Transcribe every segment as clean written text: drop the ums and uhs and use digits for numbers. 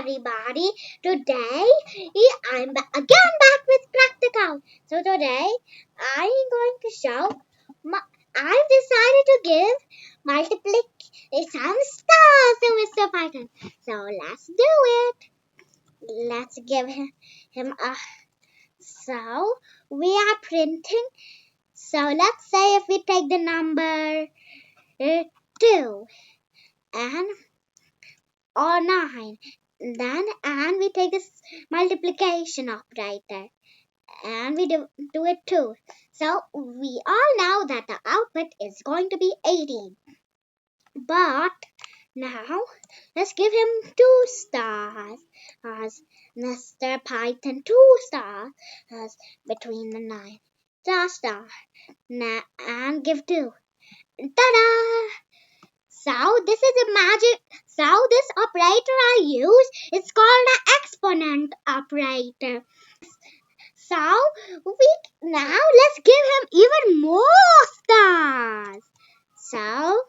everybody. Today I'm again back with practical. So today I'm going to show I've decided to give multiplication stars to Mr. Python. So let's do it. Let's give him a. So we are printing. So let's say if we take the number 2 and or 9, then and we take this multiplication operator and we do it too. So we all know that the output is going to be 18. But now let's give him 2 stars as Mr. Python 2 stars as between the 9 star and give 2. Ta-da! So this is a magic. So this operator I use is called an exponent operator. So let's give him even more stars. So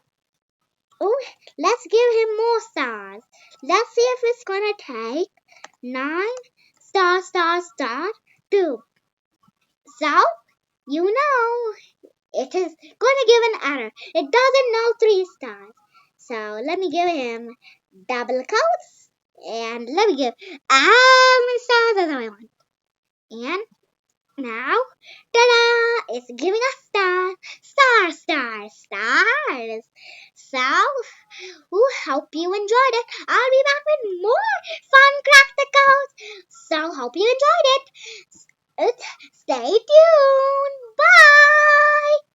let's give him more stars. Let's see if it's gonna take 9 star 2. So you know it is gonna give an error. It doesn't know 3 stars. So let me give him double quotes and let me give as many stars as I want. And now, ta-da! It's giving us stars. So, hope you enjoyed it. I'll be back with more fun practicals. So, hope you enjoyed it. Stay tuned. Bye!